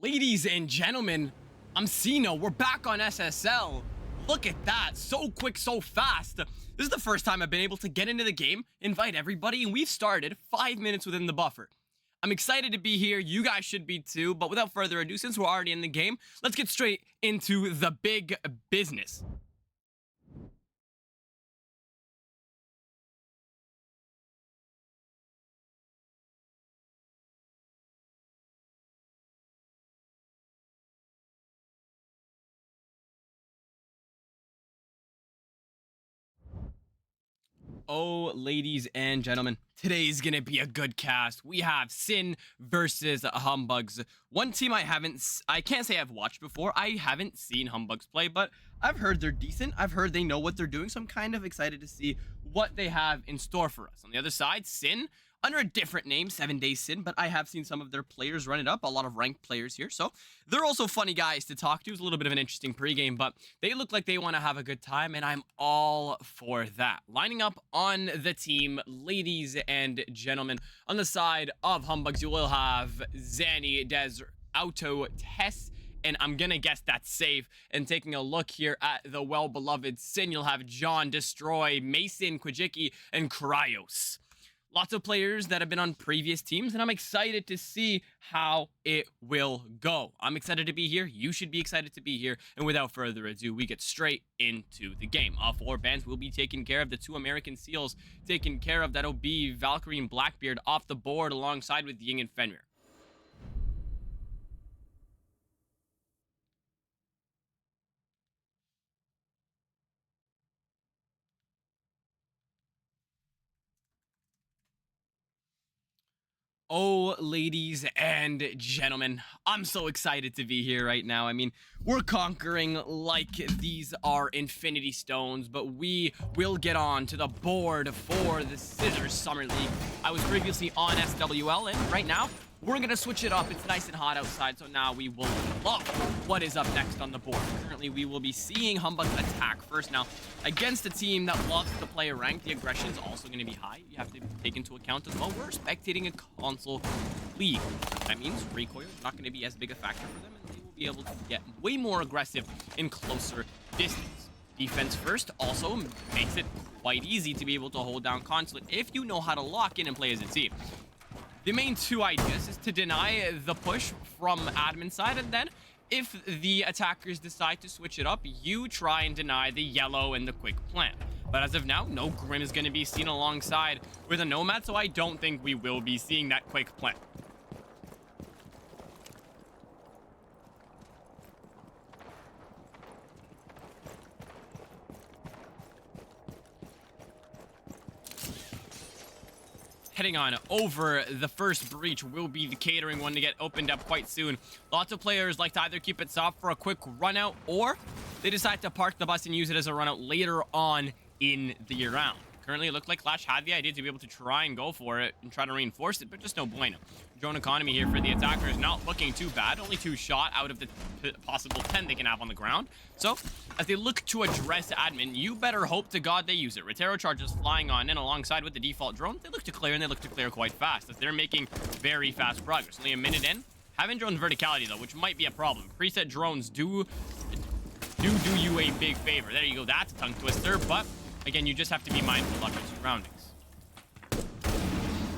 Ladies and gentlemen, I'm Sino. We're back on SSL. Look at that. So quick, so fast. This is the first time I've been able to get into the game, invite everybody, and we've started 5 minutes within the buffer. I'm excited to be here. You guys should be too. But without further ado, since we're already in the game, let's get straight into the big business. Oh, ladies and gentlemen, today is gonna be a good cast. We have Sin versus Humbugs. One team I can't say I've watched before. I haven't seen Humbugs play, but I've heard they're decent. I've heard they know what they're doing, so I'm kind of excited to see what they have in store for us. On the other side, Sin, under a different name, 7 Days Sin, but I have seen some of their players run it up, a lot of ranked players here, so they're also funny guys to talk to. It's a little bit of an interesting pregame, but they look like they want to have a good time, and I'm all for that. Lining up on the team, ladies and gentlemen, on the side of Humbugs, you will have Zanny, Des, Auto, Tess, and I'm gonna guess that's safe. And taking a look here at the well-beloved Sin, you'll have John, Destroy, Mason, Kwajiki, and Cryos. Lots of players that have been on previous teams, and I'm excited to see how it will go. I'm excited to be here. You should be excited to be here. And without further ado, we get straight into the game. All four bands will be taken care of. The two American Seals taken care of. That'll be Valkyrie and Blackbeard off the board alongside with Ying and Fenrir. Oh, ladies and gentlemen, I'm so excited to be here right now. I mean, we're conquering like these are Infinity Stones, but we will get on to the board for the SZIIZR'S Summer League. I was previously on SWL, and right now, we're going to switch it up. It's nice and hot outside, so now we will love what is up next on the board. Currently, we will be seeing Humbugs attack first. Now, against a team that loves to play ranked, the aggression is also going to be high. You have to take into account as well, we're spectating a console league. That means recoil is not going to be as big a factor for them, and they will be able to get way more aggressive in closer distance. Defense first also makes it quite easy to be able to hold down console if you know how to lock in and play as a team. The main two ideas is to deny the push from admin side, and then if the attackers decide to switch it up, you try and deny the yellow and the quick plant. But as of now, no Grim is going to be seen alongside with a Nomad, so I don't think we will be seeing that quick plant. Heading on over, the first breach will be the catering one to get opened up quite soon. Lots of players like to either keep it soft for a quick run out, or they decide to park the bus and use it as a run out later on in the round. Currently, it looked like Clash had the idea to be able to try and go for it and try to reinforce it, but just no bueno. Drone economy here for the attackers not looking too bad. Only 2 shot out of the possible 10 they can have on the ground. So, as they look to address admin, you better hope to God they use it. Rotero charges flying on in alongside with the default drone. They look to clear, and they look to clear quite fast, as they're making very fast progress. Only a minute in. Having drones verticality, though, which might be a problem. Preset drones do you a big favor. There you go. That's a tongue twister, but again, you just have to be mindful of your surroundings.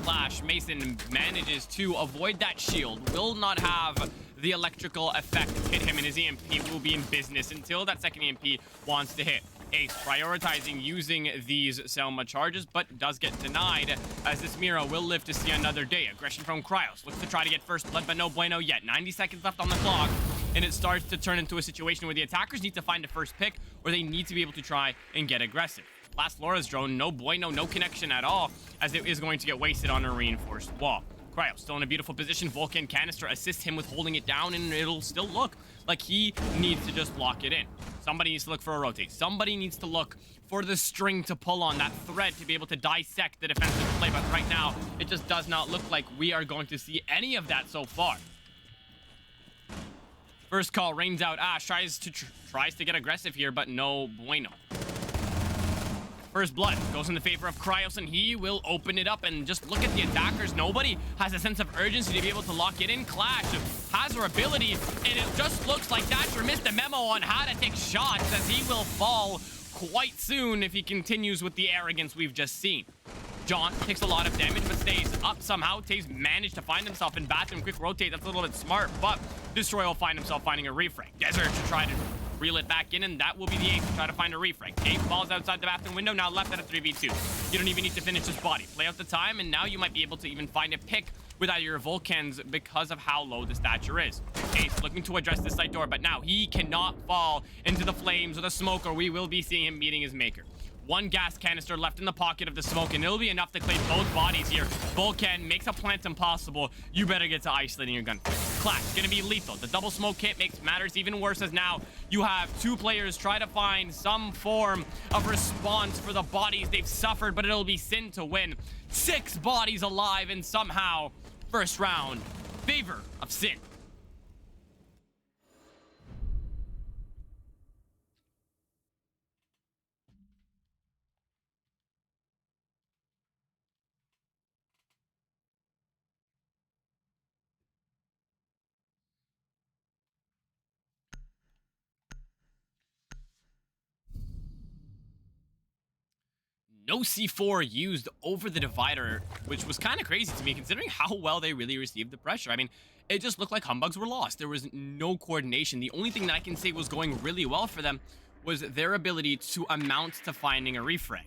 clash. Mason manages to avoid that shield. Will not have the electrical effect hit him, and his EMP will be in business until that second EMP wants to hit. Ace prioritizing using these Selma charges, but does get denied as this Mira will live to see another day. Aggression from Cryos. Looks to try to get first blood, but no bueno yet. 90 seconds left on the clock, and it starts to turn into a situation where the attackers need to find a first pick, or they need to be able to try and get aggressive. Last Laura's drone, no bueno, no connection at all, as it is going to get wasted on a reinforced wall. Cryo still in a beautiful position. Vulcan canister assists him with holding it down, and it'll still look like he needs to just lock it in. Somebody needs to look for a rotate. Somebody needs to look for the string to pull on, that thread to be able to dissect the defensive play. But right now, it just does not look like we are going to see any of that so far. First call rains out. Ash tries to get aggressive here, but no bueno. First blood goes in the favor of Cryos, and he will open it up. And just look at the attackers. Nobody has a sense of urgency to be able to lock it in. Clash has her ability, and it just looks like Thatcher missed a memo on how to take shots, as he will fall quite soon if he continues with the arrogance we've just seen. John takes a lot of damage, but stays up somehow. Taves managed to find himself in bathroom. Quick rotate, that's a little bit smart, but Destroy will find himself finding a refrag. Desert to try to reel it back in, and that will be the ace to try to find a refrag. Cave falls outside the bathroom window, now left at a 3v2. You don't even need to finish this body. Play out the time, and now you might be able to even find a pick with either your Vulcans because of how low the stature is. Ace looking to address the side door, but now he cannot fall into the flames or the smoke, or we will be seeing him meeting his maker. One gas canister left in the pocket of the smoke, and it'll be enough to claim both bodies here. Vulcan makes a plant impossible. You better get to isolating your gun. Clash gonna be lethal. The double smoke hit makes matters even worse, as now you have two players try to find some form of response for the bodies they've suffered, but it'll be Sin to win. 6 bodies alive, and somehow first round favor of Sin. No C4 used over the divider, which was kind of crazy to me considering how well they really received the pressure. I mean, it just looked like Humbugs were lost. There was no coordination. The only thing that I can say was going really well for them was their ability to amount to finding a refrag.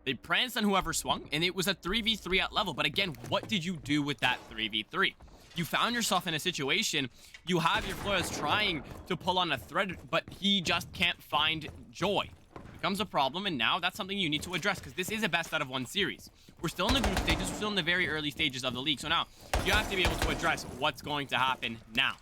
They pranced on whoever swung, and it was a 3v3 at level. But again, what did you do with that 3v3? You found yourself in a situation, you have your Flores trying to pull on a thread, but he just can't find joy. Becomes a problem, and now that's something you need to address, because this is a best out of 1 series. We're still in the group stages, we're still in the very early stages of the league, so now you have to be able to address what's going to happen now.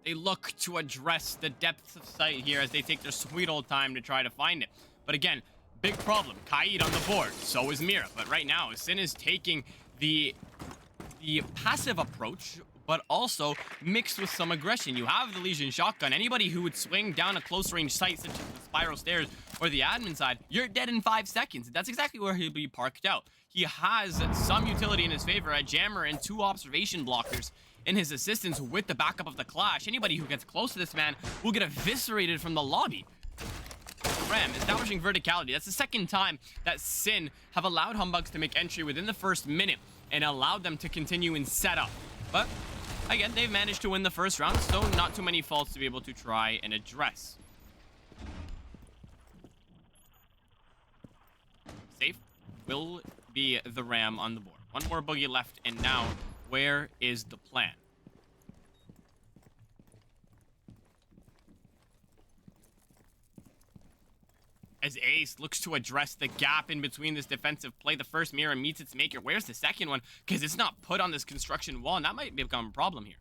They look to address the depths of sight here as they take their sweet old time to try to find it. But again, big problem. Kaid on the board. So is Mira. But right now, Sin is taking the passive approach, but also mixed with some aggression. You have the Legion shotgun. Anybody who would swing down a close range sight, such as the spiral stairs or the admin side, you're dead in 5 seconds. That's exactly where he'll be parked out. He has some utility in his favor, a jammer and 2 observation blockers in his assistance with the backup of the clash. Anybody who gets close to this man will get eviscerated from the lobby. Ram establishing verticality. That's the second time that Sin have allowed Humbugs to make entry within the first minute and allowed them to continue in setup. But again, they've managed to win the first round, so not too many faults to be able to try and address. Safe will be the Ram on the board. One more boogie left, and now where is the plan? As Ace looks to address the gap in between this defensive play, the first mirror meets its maker. Where's the second one? Because it's not put on this construction wall, and that might become a problem here.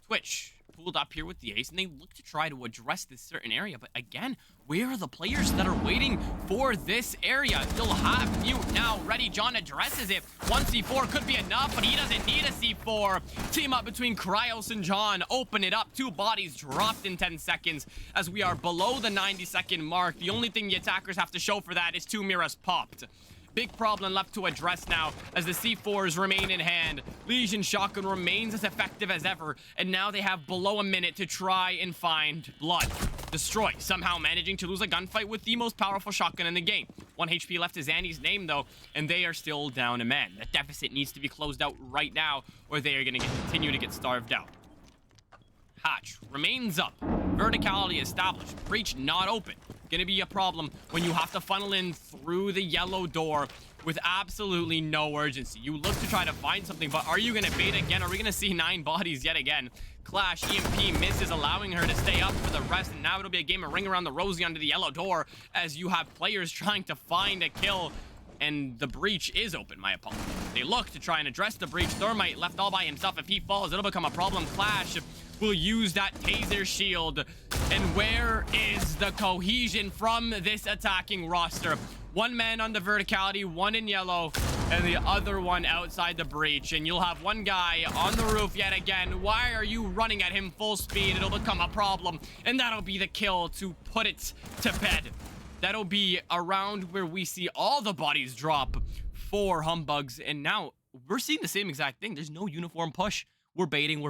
Twitch pulled up here with the ace, and they look to try to address this certain area. But again, where are the players that are waiting for this area? You'll have Mute now ready. John addresses it. One C4 could be enough, but he doesn't need a C4. Team up between Cryos and John. Open it up. 2 bodies dropped in 10 seconds as we are below the 90-second mark. The only thing the attackers have to show for that is 2 mirrors popped. Big problem left to address now as the C4s remain in hand. Legion Shotgun remains as effective as ever, and now they have below a minute to try and find blood. Destroy, somehow managing to lose a gunfight with the most powerful shotgun in the game. 1 HP left to Zanny's name though, and they are still down a man. The deficit needs to be closed out right now, or they are going to continue to get starved out. Hatch remains up. Verticality established. Breach not open. Gonna be a problem when you have to funnel in through the yellow door with absolutely no urgency. You look to try to find something, but are you gonna bait again? Are we gonna see 9 bodies yet again? Clash, EMP misses, allowing her to stay up for the rest, and now it'll be a game of ring around the rosy under the yellow door as you have players trying to find a kill, and the breach is open, my apologies. They look to try and address the breach. Thermite left all by himself. If he falls, it'll become a problem. Clash will use that taser shield. And where is the cohesion from this attacking roster? 1 man on the verticality, 1 in yellow, and the other one outside the breach. And you'll have 1 guy on the roof yet again. Why are you running at him full speed? It'll become a problem. And that'll be the kill to put it to bed. That'll be around where we see all the bodies drop for Humbugs. And now we're seeing the same exact thing. There's no uniform push. We're baiting,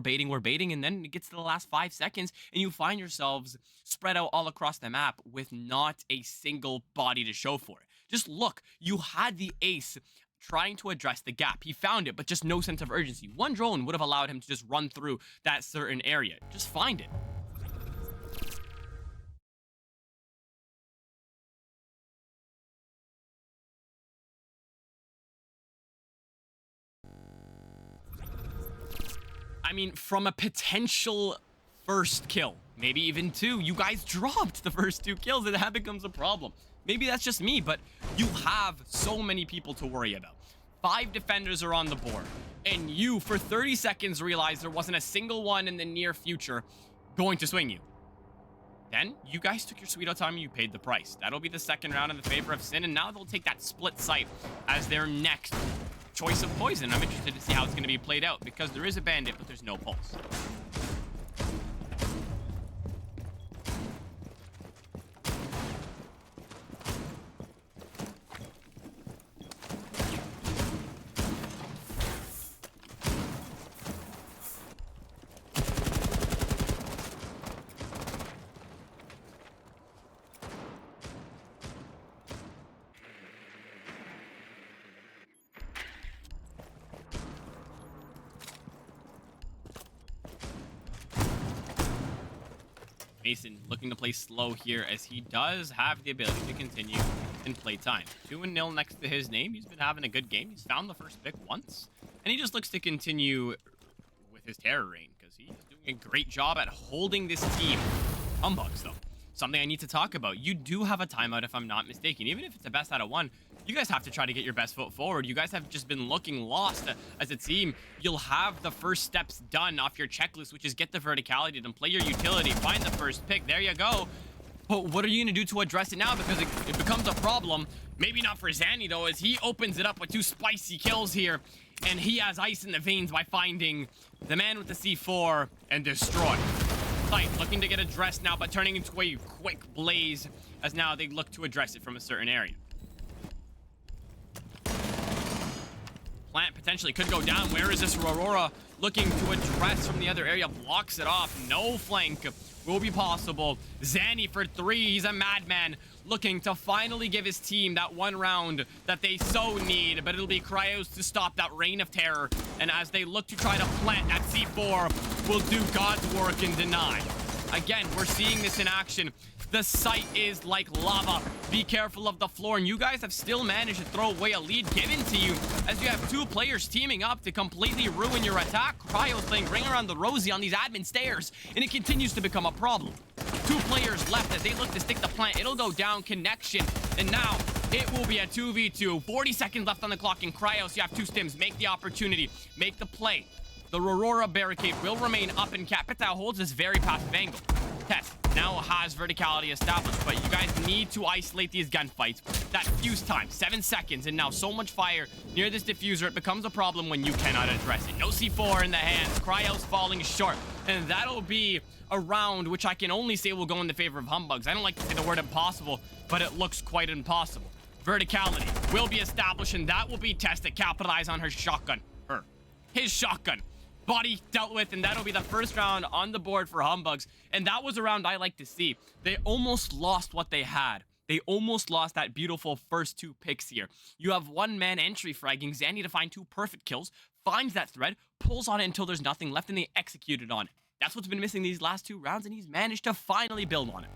and then it gets to the last 5 seconds, and you find yourselves spread out all across the map with not a single body to show for it. Just look, you had the ace trying to address the gap. He found it, but just no sense of urgency. 1 drone would have allowed him to just run through that certain area. Just find it. I mean, from a potential first kill, maybe even 2, you guys dropped the first 2 kills, and that becomes a problem. Maybe that's just me, but you have so many people to worry about. 5 defenders are on the board, and you, for 30 seconds, realized there wasn't a single one in the near future going to swing you. Then, you guys took your sweet out time and you paid the price. That'll be the second round in the favor of Sin, and now they'll take that split site as their next choice of poison. I'm interested to see how it's going to be played out, because there is a bandit, but there's no pulse. Mason looking to play slow here, as he does have the ability to continue and play time. 2-0 next to his name. He's been having a good game. He's found the first pick once, and he just looks to continue with his terror reign, because he's doing a great job at holding this team. Humbugs, though, something I need to talk about. You do have a timeout, if I'm not mistaken. Even if it's a best out of 1, you guys have to try to get your best foot forward. You guys have just been looking lost as a team. You'll have the first steps done off your checklist, which is get the verticality, then play your utility, find the first pick. There you go. But what are you going to do to address it now? Because it becomes a problem. Maybe not for Zanny, though, as he opens it up with 2 spicy kills here. And he has ice in the veins by finding the man with the C4 and destroy. Sight looking to get addressed now, but turning into a quick blaze as now they look to address it from a certain area. Plant potentially could go down. Where is this Aurora looking to address from the other area? Blocks it off. No flank will be possible. Zanny for 3. He's a madman looking to finally give his team that 1 round that they so need, but it'll be Cryos to stop that reign of terror. And as they look to try to plant that C4, will do God's work and deny. Again, we're seeing this in action. The site is like lava. Be careful of the floor, and you guys have still managed to throw away a lead given to you as you have 2 players teaming up to completely ruin your attack. Cryos playing ring around the rosy on these admin stairs, and it continues to become a problem. 2 players left as they look to stick the plant. It'll go down, connection, and now it will be a 2v2. 40 seconds left on the clock in Cryos. You have 2 stims. Make the opportunity. Make the play. The Aurora barricade will remain up, and Capita holds this very passive angle. Test now has verticality established, but you guys need to isolate these gunfights. That fuse time, 7 seconds, and now so much fire near this diffuser, it becomes a problem when you cannot address it. No C4 in the hands, Cryo's falling short, and that'll be a round which I can only say will go in the favor of Humbugs. I don't like to say the word impossible, but it looks quite impossible. Verticality will be established, and that will be Test to capitalize on her shotgun. His shotgun. Body dealt with, and that'll be the first round on the board for Humbugs. And that was a round I like to see. They almost lost what they had. They almost lost that beautiful first 2 picks here. You have one man entry fragging Zanny to find 2 perfect kills, finds that thread, pulls on it until there's nothing left, and they executed on it. That's what's been missing these last 2 rounds, and he's managed to finally build on it.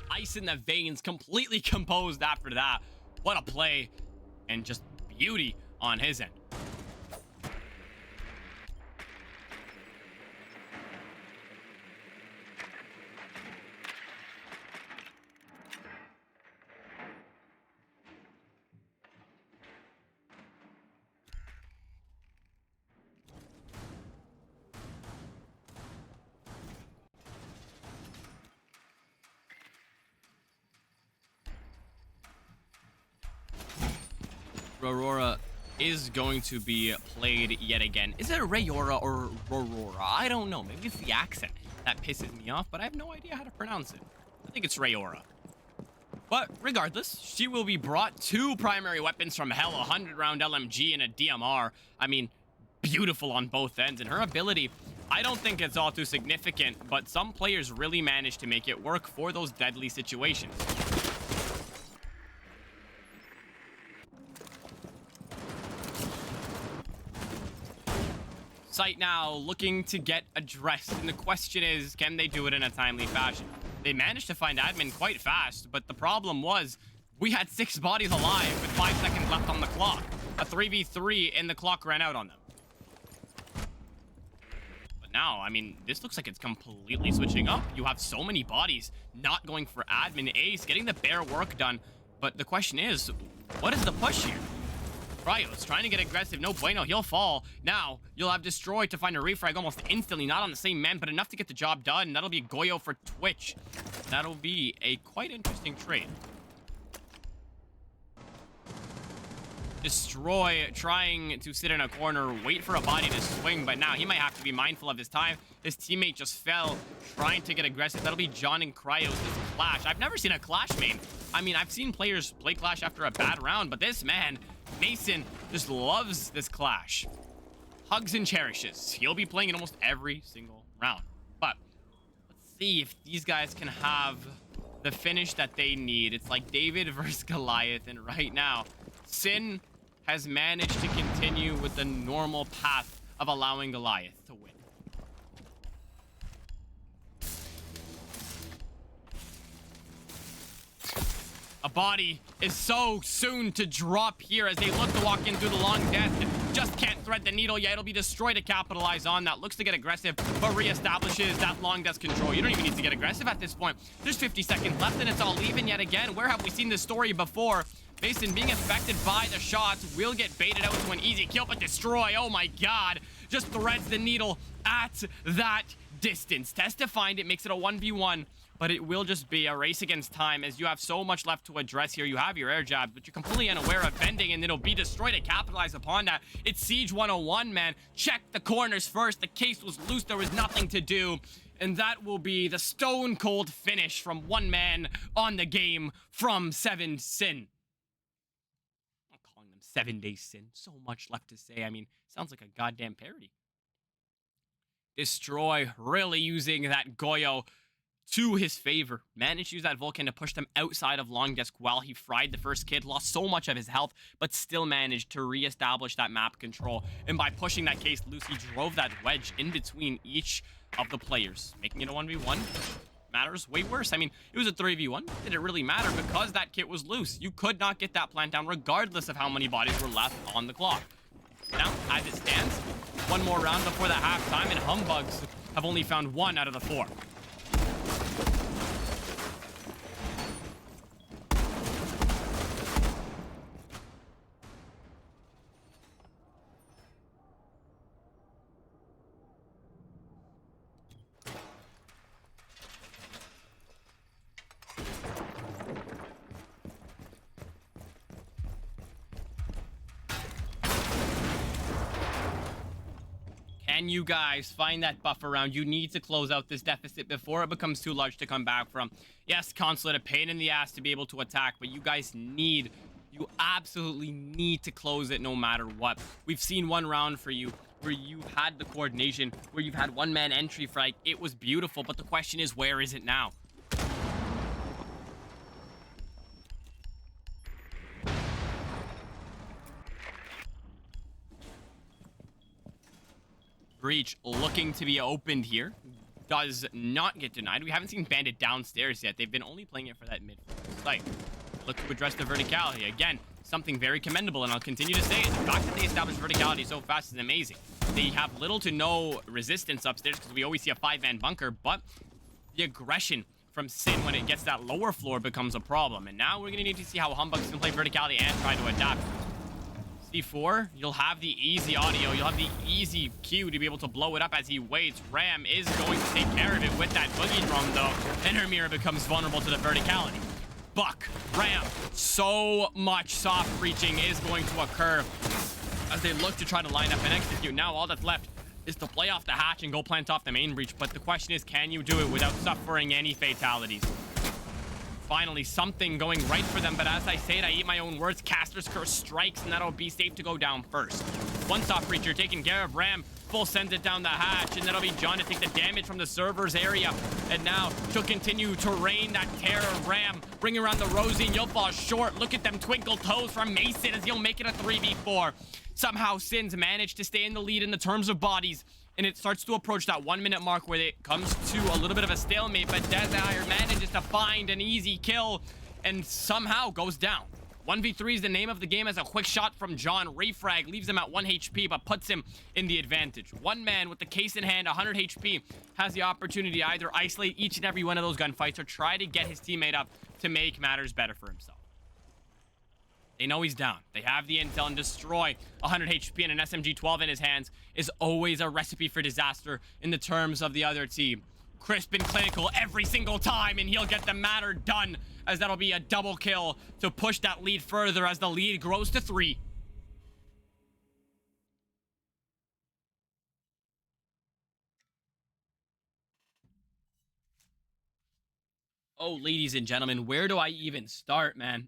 Ice in the veins, completely composed after that. What a play, and just beauty on his end. Aurora is going to be played yet again. Is it Rayora or Aurora? I don't know. Maybe it's the accent that pisses me off, but I have no idea how to pronounce it. I think it's Rayora. But regardless, she will be brought 2 primary weapons from hell, a 100-round LMG and a DMR. I mean, beautiful on both ends. And her ability, I don't think it's all too significant, but some players really manage to make it work for those deadly situations. Site now looking to get addressed, and the question is, can they do it in a timely fashion? They managed to find admin quite fast, but the problem was we had 6 bodies alive with 5 seconds left on the clock. A 3v3 and the clock ran out on them. But now, I mean, this looks like it's completely switching up. You have so many bodies not going for admin. Ace getting the bare work done, but the question is, what is the push here? Cryo's trying to get aggressive. No bueno, he'll fall. Now, you'll have Destroy to find a refrag almost instantly. Not on the same man, but enough to get the job done. That'll be Goyo for Twitch. That'll be a quite interesting trade. Destroy trying to sit in a corner, wait for a body to swing, but now he might have to be mindful of his time. His teammate just fell, trying to get aggressive. That'll be John and Cryo's Clash. I've never seen a Clash main. I mean, I've seen players play Clash after a bad round, but this man, Mason, just loves this Clash. Hugs and cherishes. He'll be playing in almost every single round. But let's see if these guys can have the finish that they need. It's like David versus Goliath, and right now, Sin has managed to continue with the normal path of allowing Goliath to win. A body is so soon to drop here as they look to walk in through the long death. Just can't thread the needle yet. It'll be Destroy to capitalize on that. Looks to get aggressive, but reestablishes that long death control. You don't even need to get aggressive at this point. There's 50 seconds left, and it's all even yet again. Where have we seen this story before? Mason being affected by the shots will get baited out to an easy kill, but Destroy, oh my god, just threads the needle at that distance. Test to find it, makes it a 1v1, but it will just be a race against time as you have so much left to address here. You have your air jabs, but you're completely unaware of bending, and it'll be Destroy to capitalize upon that. It's Siege 101, man. Check the corners first. The case was loose. There was nothing to do. And that will be the stone cold finish from one man on the game from 7 Sin. 7 Days Sin. So much left to say. I mean, sounds like a goddamn parody. Destroy really using that Goyo to his favor. Managed to use that Vulcan to push them outside of long desk while he fried the first kid. Lost so much of his health, but still managed to reestablish that map control. And by pushing that case loose, he drove that wedge in between each of the players, making it a 1v1. Matters way worse. I mean, it was a 3v1. Did it really matter? Because that kit was loose. You could not get that plant down regardless of how many bodies were left on the clock. Now, as it stands, one more round before the halftime, and Humbugs have only found 1 out of the 4. Can you guys find that buffer round? You need to close out this deficit before it becomes too large to come back from. Yes, Consulate, a pain in the ass to be able to attack, but you guys you absolutely need to close it no matter what. We've seen one round for you where you've had the coordination, where you've had one-man entry frag. It was beautiful, but the question is, where is it now? Breach looking to be opened here. Does not get denied. We haven't seen Bandit downstairs yet. They've been only playing it for that mid site. Look to address the verticality. Again, something very commendable, and I'll continue to say it. The fact that they established verticality so fast is amazing. They have little to no resistance upstairs because we always see a 5-man bunker, but the aggression from Sin when it gets that lower floor becomes a problem. And now we're going to need to see how Humbugs can play verticality and try to adapt. C4, you'll have the easy audio, you'll have the easy cue to be able to blow it up as he waits. Ram is going to take care of it with that boogie drum though, and Hermira becomes vulnerable to the verticality. Buck, Ram, so much soft breaching is going to occur as they look to try to line up and execute. Now all that's left is to play off the hatch and go plant off the main breach, but the question is, can you do it without suffering any fatalities? Finally, something going right for them, but as I say it, I eat my own words. Caster's Curse strikes, and that'll be safe to go down first. One soft breacher taking care of Ram. Full sends it down the hatch, and that'll be John to take the damage from the server's area. And now she'll continue to rain that terror. Ram, bring around the Rosie, and you'll fall short. Look at them twinkle toes from Mason as he'll make it a 3v4. Somehow, Sins managed to stay in the lead in the terms of bodies, and it starts to approach that 1-minute mark where it comes to a little bit of a stalemate, but Desire manages to find an easy kill and somehow goes down. 1v3 is the name of the game as a quick shot from John. Refrag leaves him at 1 HP, but puts him in the advantage. One man with the case in hand, 100 HP, has the opportunity to either isolate each and every one of those gunfights or try to get his teammate up to make matters better for himself. They know he's down. They have the intel, and destroy 100 HP and an SMG-12 in his hands is always a recipe for disaster in the terms of the other team. Crisp and clinical every single time, and he'll get the matter done, as that'll be a double kill to push that lead further as the lead grows to 3. Oh, ladies and gentlemen, where do I even start, man?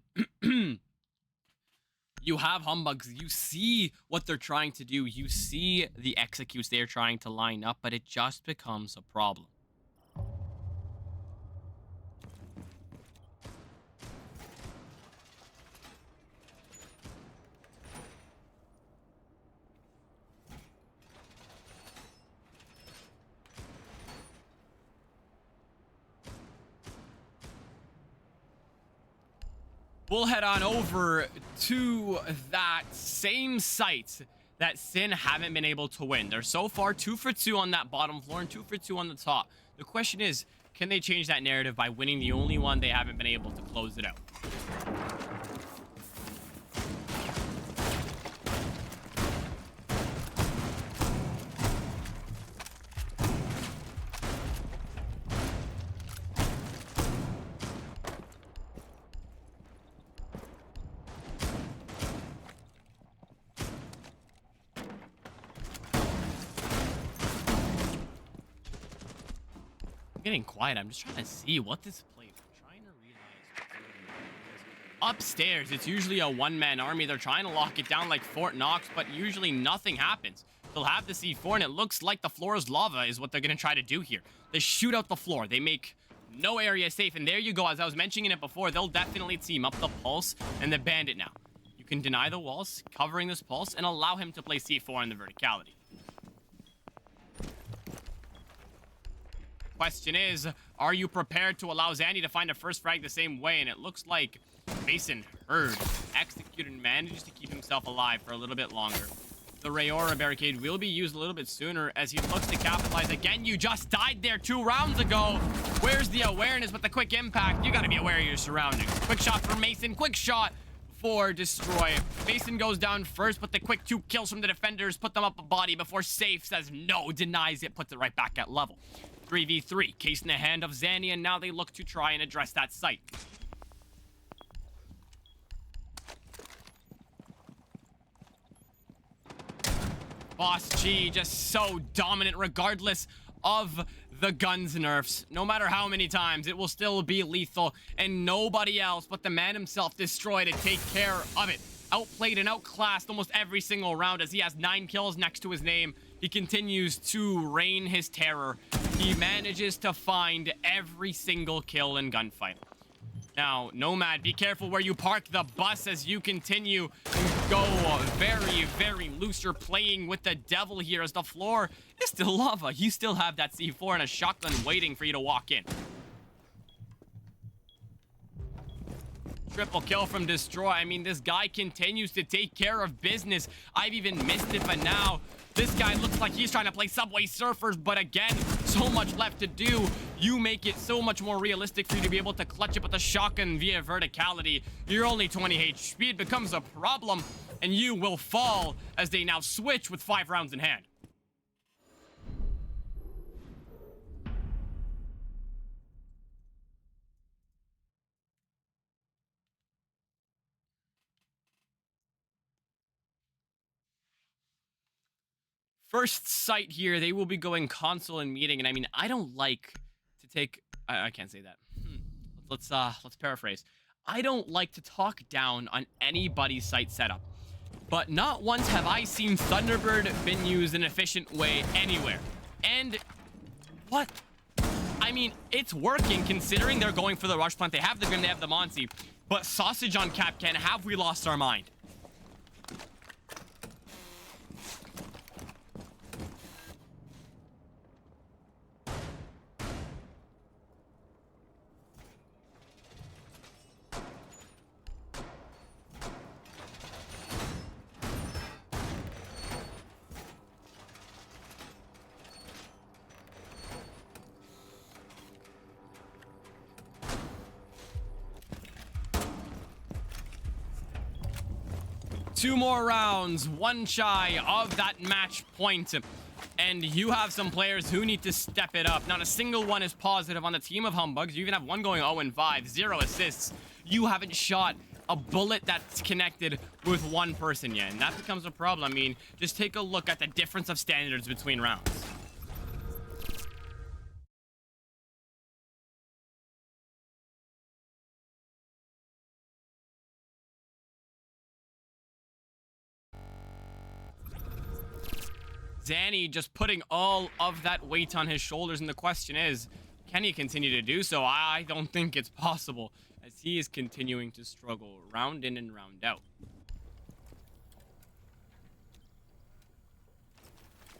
You have Humbugs, you see what they're trying to do, you see the executes they're trying to line up, but it just becomes a problem. We'll head on over to that same site that Sin haven't been able to win. They're so far 2 for 2 on that bottom floor and 2 for 2 on the top. The question is, can they change that narrative by winning the only one they haven't been able to close it out? I'm getting quiet. I'm just trying to see what this play is. I'm trying to realize. Upstairs, it's usually a one-man army. They're trying to lock it down like Fort Knox, but usually nothing happens. They'll have the C4, and it looks like the floor is lava is what they're going to try to do here. They shoot out the floor. They make no area safe, and there you go. As I was mentioning it before, they'll definitely team up the Pulse and the Bandit now. You can deny the walls, covering this Pulse, and allow him to play C4 in the verticality. Question is, are you prepared to allow Zandy to find a first frag the same way? And it looks like Mason heard, executed, and managed to keep himself alive for a little bit longer. The Rayora barricade will be used a little bit sooner as he looks to capitalize. Again, you just died there 2 rounds ago. Where's the awareness with the quick impact? You got to be aware of your surroundings. Quick shot for Mason. Quick shot for Destroy. Mason goes down first, but the quick 2 kills from the defenders put them up a body before Safe says no, denies it, puts it right back at level. 3v3. Case in the hand of Zanny, and now they look to try and address that site. Boss G just so dominant regardless of the guns nerfs. No matter how many times, it will still be lethal, and nobody else but the man himself, Destroy, to take care of it. Outplayed and outclassed almost every single round as he has 9 kills next to his name. He continues to reign his terror. He manages to find every single kill in gunfight. Now, Nomad, be careful where you park the bus as you continue to go very, very loose. You're playing with the devil here as the floor is still lava. You still have that C4 and a shotgun waiting for you to walk in. Triple kill from Destroy. I mean, this guy continues to take care of business. I've even missed it, but now this guy looks like he's trying to play Subway Surfers, but again, so much left to do. You make it so much more realistic for you to be able to clutch it with the shotgun via verticality. You're only 20 HP. It becomes a problem, and you will fall as they now switch with 5 rounds in hand. First sight here, they will be going console and meeting, and I mean, I don't like to take... I can't say that. Let's paraphrase. I don't like to talk down on anybody's site setup, but not once have I seen Thunderbird been used in an efficient way anywhere. And what? I mean, it's working considering they're going for the rush plant. They have the Grim, they have the Monty, but Sausage on Capcan, have we lost our mind? 2 more rounds, 1 shy of that match point. And you have some players who need to step it up. Not a single one is positive on the team of Humbugs. You even have one going 0-5, 0 assists. You haven't shot a bullet that's connected with 1 person yet, and that becomes a problem. I mean, just take a look at the difference of standards between rounds. Zanny just putting all of that weight on his shoulders, and the question is, can he continue to do so? I don't think it's possible, as he is continuing to struggle round in and round out.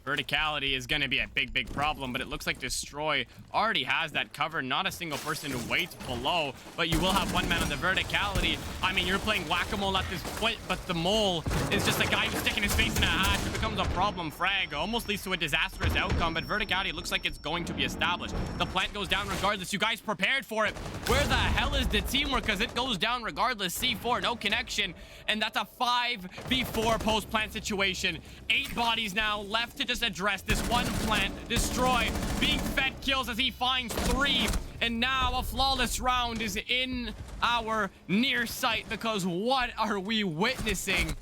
Verticality is going to be a big, big problem, but it looks like Destroy already has that covered. Not a single person waits below, but you will have 1 man on the verticality. I mean, you're playing whack-a-mole at this point, but the mole is just a guy who's sticking his face in a hatch. It becomes a problem. Frag almost leads to a disastrous outcome, but verticality looks like it's going to be established. The plant goes down regardless. You guys prepared for it. Where the hell is the teamwork? Because it goes down regardless. C4, no connection, and that's a 5v4 post-plant situation. 8 bodies now left to just address this 1 plant. Destroy being fed kills as he finds 3, and now a flawless round is in our near sight, because what are we witnessing?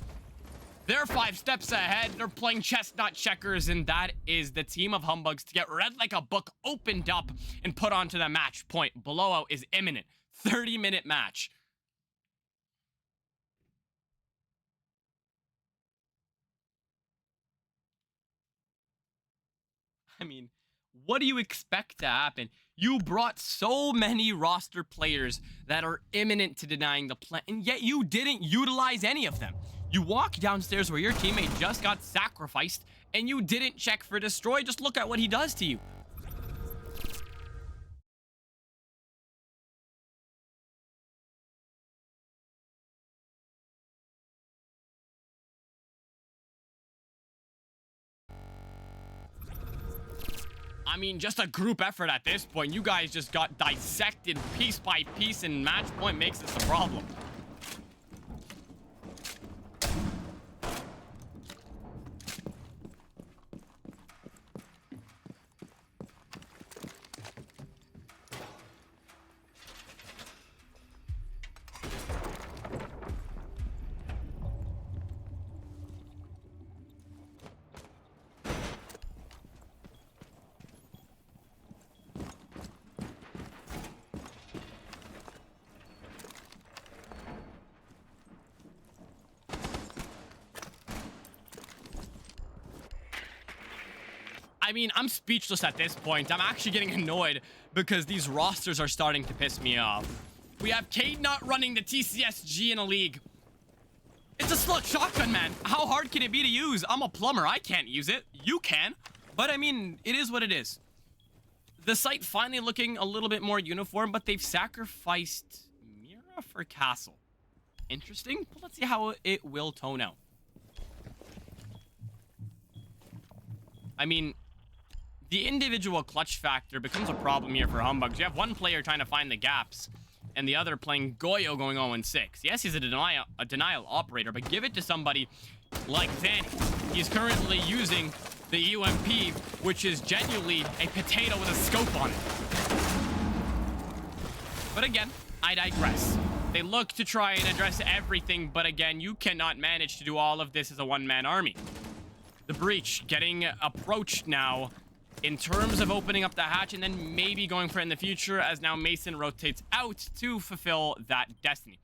They're 5 steps ahead. They're playing chess, not checkers, and that is the team of Humbugs to get read like a book opened up and put onto the match point. Blowout is imminent. 30-minute match. I mean, what do you expect to happen? You brought so many roster players that are imminent to denying the plan, and yet you didn't utilize any of them. You walk downstairs where your teammate just got sacrificed, and you didn't check for Destroy. Just look at what he does to you. I mean, just a group effort at this point. You guys just got dissected piece by piece, and match point makes this a problem. I mean, I'm speechless at this point. I'm actually getting annoyed because these rosters are starting to piss me off. We have Cade not running the TCSG in a league. It's a slug shotgun, man. How hard can it be to use? I'm a plumber. I can't use it. You can. But I mean, it is what it is. The site finally looking a little bit more uniform, but they've sacrificed Mira for Castle. Interesting, but let's see how it will tone out. I mean, the individual clutch factor becomes a problem here for Humbugs. You have one player trying to find the gaps, and the other playing Goyo going 0-6. Yes, he's a denial operator, but give it to somebody like Zanny. He's currently using the UMP, which is genuinely a potato with a scope on it. But again, I digress. They look to try and address everything, but again, you cannot manage to do all of this as a one-man army. The breach getting approached now in terms of opening up the hatch and then maybe going for it in the future as now Mason rotates out to fulfill that destiny.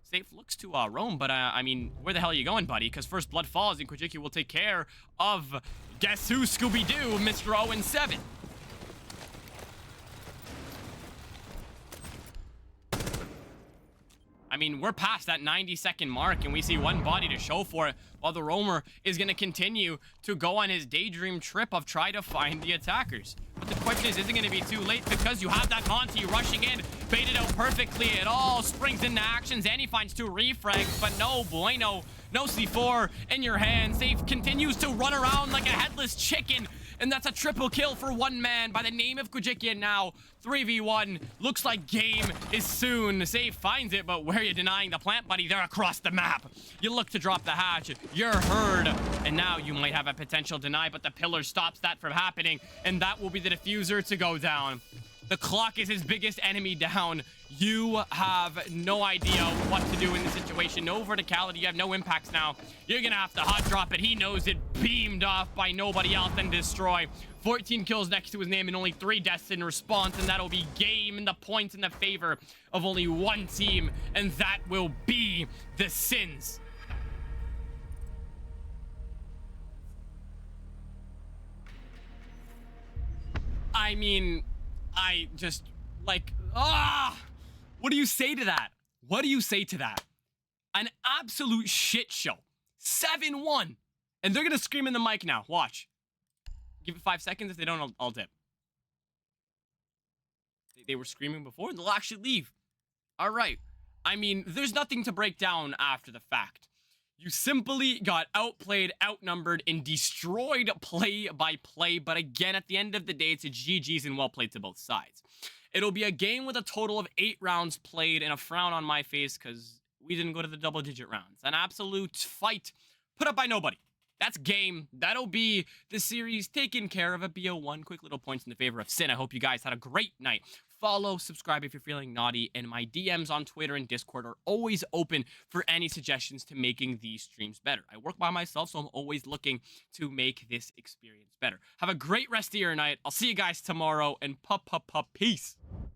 Safe looks to roam, but I mean, where the hell are you going, buddy? Because first blood falls and Kojiki will take care of, guess who, Scooby-Doo, Mr. 0-7. I mean, we're past that 90-second mark, and we see one body to show for it, while the roamer is going to continue to go on his daydream trip of trying to find the attackers. But the question is it going to be too late? Because you have that Monty rushing in, baited out perfectly. It all springs into action. Zanny finds 2 refrags, but no bueno. No C4 in your hand. Safe continues to run around like a headless chicken. And that's a triple kill for one man by the name of Kujikian now. 3v1. Looks like game is soon. Safe finds it, but where are you denying the plant, buddy? They're across the map. You look to drop the hatch. You're heard. And now you might have a potential deny, but the pillar stops that from happening. And that will be the diffuser to go down. The clock is his biggest enemy down. You have no idea what to do in this situation. No verticality. You have no impacts now. You're going to have to hot drop it. He knows it. Beamed off by nobody else and destroy. 14 kills next to his name and only 3 deaths in response. And that'll be game and the points in the favor of only one team. And that will be the SZIIZR'S. I mean, I just, like, what do you say to that? What do you say to that? An absolute shit show. 7-1. And they're going to scream in the mic now. Watch. Give it 5 seconds. If they don't, I'll dip. They were screaming before, and they'll actually leave. All right. I mean, there's nothing to break down after the fact. You simply got outplayed, outnumbered, and destroyed play by play. But again, at the end of the day, it's a GG's and well played to both sides. It'll be a game with a total of 8 rounds played and a frown on my face because we didn't go to the double-digit rounds. An absolute fight put up by nobody. That's game. That'll be the series taken care of at BO1. Quick little points in the favor of Sin. I hope you guys had a great night. Follow, subscribe if you're feeling naughty, and my DMs on Twitter and Discord are always open for any suggestions to making these streams better. I work by myself, so I'm always looking to make this experience better. Have a great rest of your night. I'll see you guys tomorrow, and peace.